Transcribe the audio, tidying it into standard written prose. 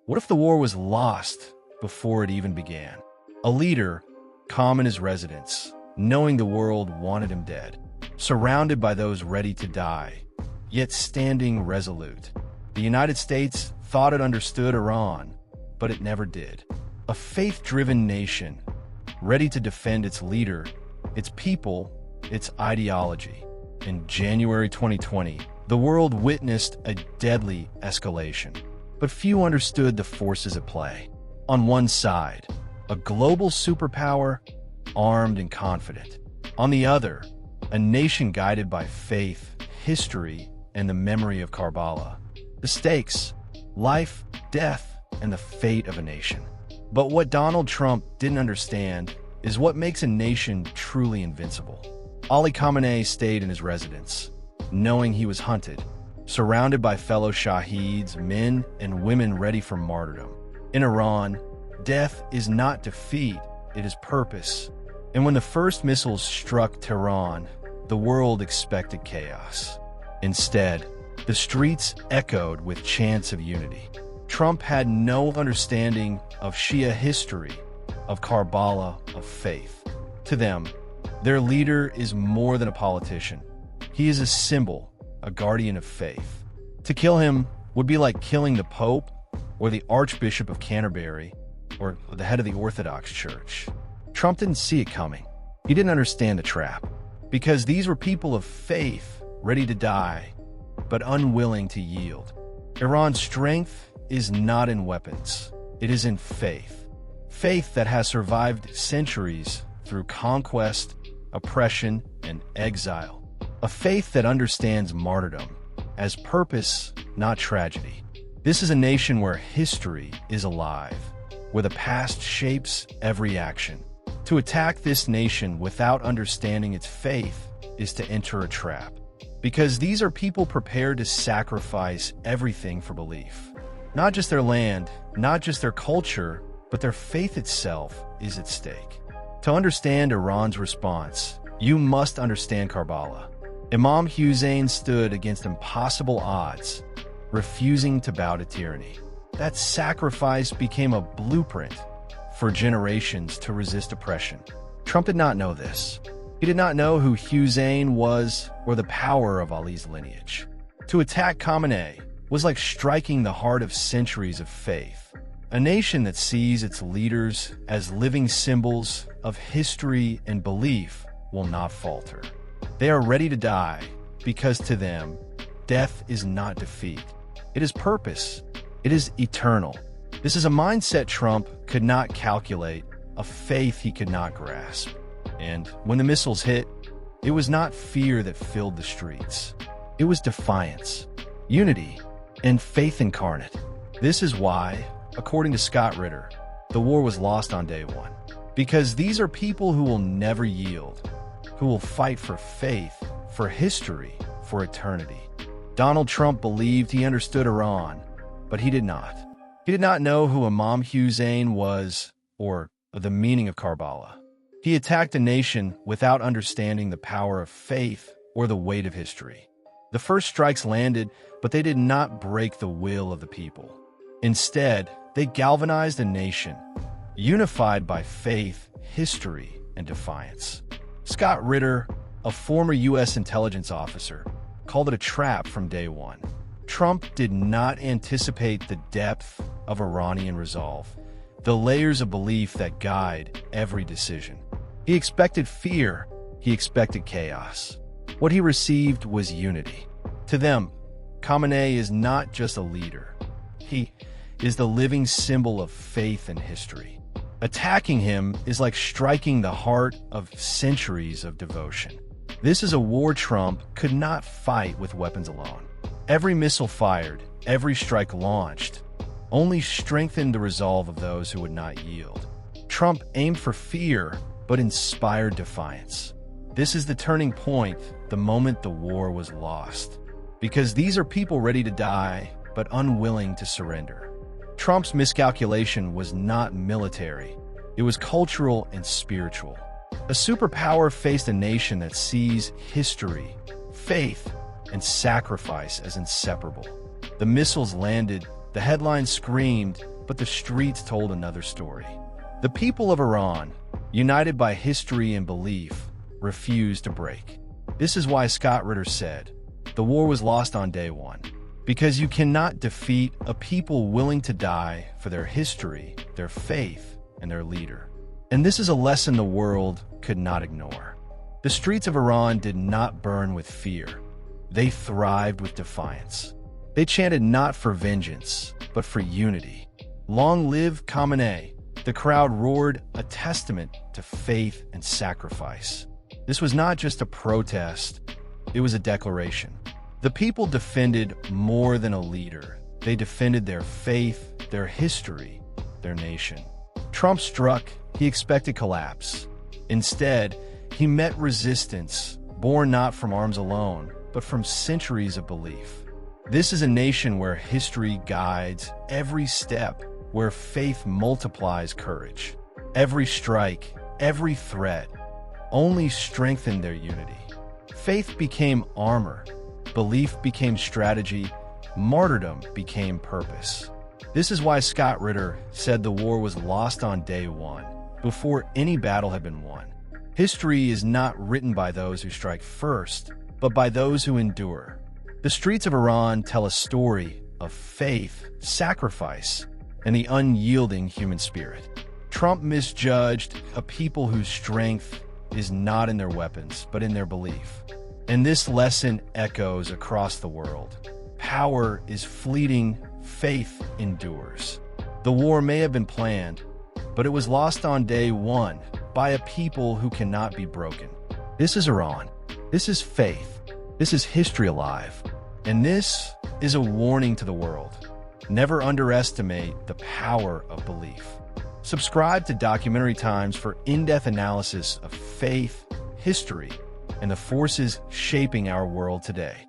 What if the war was lost before it even began? A leader, calm in his residence, knowing the world wanted him dead, surrounded by those ready to die, yet standing resolute. The United States thought it understood Iran, but it never did. A faith-driven nation, ready to defend its leader, its people, its ideology. In January 2020, the world witnessed a deadly escalation, but few understood the forces at play. On one side, a global superpower, armed and confident. On the other, a nation guided by faith, history, and the memory of Karbala. The stakes: life, death, and the fate of a nation. But what Donald Trump didn't understand is what makes a nation truly invincible. Ali Khamenei stayed in his residence, knowing he was hunted, surrounded by fellow Shaheeds, men and women ready for martyrdom. In Iran, death is not defeat, it is purpose. And when the first missiles struck Tehran, the world expected chaos. Instead, the streets echoed with chants of unity. Trump had no understanding of Shia history, of Karbala, of faith. To them, their leader is more than a politician. He is a symbol, a guardian of faith. To kill him would be like killing the Pope or the Archbishop of Canterbury or the head of the Orthodox Church. Trump didn't see it coming. He didn't understand the trap, because these were people of faith, ready to die, but unwilling to yield. Iran's strength is not in weapons. It is in faith. Faith that has survived centuries through conquest, oppression, and exile. A faith that understands martyrdom as purpose, not tragedy. This is a nation where history is alive, where the past shapes every action. To attack this nation without understanding its faith is to enter a trap, because these are people prepared to sacrifice everything for belief. Not just their land, not just their culture, but their faith itself is at stake. To understand Iran's response, you must understand Karbala. Imam Husayn stood against impossible odds, refusing to bow to tyranny. That sacrifice became a blueprint for generations to resist oppression. Trump did not know this. He did not know who Husayn was or the power of Ali's lineage. To attack Khamenei was like striking the heart of centuries of faith. A nation that sees its leaders as living symbols of history and belief will not falter. They are ready to die because to them, death is not defeat. It is purpose. It is eternal. This is a mindset Trump could not calculate, a faith he could not grasp. And when the missiles hit, it was not fear that filled the streets. It was defiance, unity, and faith incarnate. This is why, according to Scott Ritter, the war was lost on day one. Because these are people who will never yield, who will fight for faith, for history, for eternity. Donald Trump believed he understood Iran, but he did not. He did not know who Imam Husayn was or the meaning of Karbala. He attacked a nation without understanding the power of faith or the weight of history. The first strikes landed, but they did not break the will of the people. Instead, they galvanized a nation, unified by faith, history, and defiance. Scott Ritter, a former U.S. intelligence officer, called it a trap from day one. Trump did not anticipate the depth of Iranian resolve, the layers of belief that guide every decision. He expected fear, he expected chaos. What he received was unity. To them, Khamenei is not just a leader. He is the living symbol of faith and history. Attacking him is like striking the heart of centuries of devotion. This is a war Trump could not fight with weapons alone. Every missile fired, every strike launched, only strengthened the resolve of those who would not yield. Trump aimed for fear, but inspired defiance. This is the turning point, the moment the war was lost. Because these are people ready to die, but unwilling to surrender. Trump's miscalculation was not military. It was cultural and spiritual. A superpower faced a nation that sees history, faith, and sacrifice as inseparable. The missiles landed, the headlines screamed, but the streets told another story. The people of Iran, united by history and belief, refused to break. This is why Scott Ritter said, "The war was lost on day one." Because you cannot defeat a people willing to die for their history, their faith, and their leader. And this is a lesson the world could not ignore. The streets of Iran did not burn with fear. They thrived with defiance. They chanted not for vengeance, but for unity. Long live Khamenei! The crowd roared, a testament to faith and sacrifice. This was not just a protest, it was a declaration. The people defended more than a leader. They defended their faith, their history, their nation. Trump struck, he expected collapse. Instead, he met resistance, born not from arms alone, but from centuries of belief. This is a nation where history guides every step, where faith multiplies courage. Every strike, every threat, only strengthened their unity. Faith became armor. Belief became strategy, martyrdom became purpose. This is why Scott Ritter said the war was lost on day one, before any battle had been won. History is not written by those who strike first, but by those who endure. The streets of Iran tell a story of faith, sacrifice, and the unyielding human spirit. Trump misjudged a people whose strength is not in their weapons, but in their belief. And this lesson echoes across the world. Power is fleeting, faith endures. The war may have been planned, but it was lost on day one by a people who cannot be broken. This is Iran. This is faith. This is history alive. And this is a warning to the world. Never underestimate the power of belief. Subscribe to Documentary Times for in-depth analysis of faith, history, and the forces shaping our world today.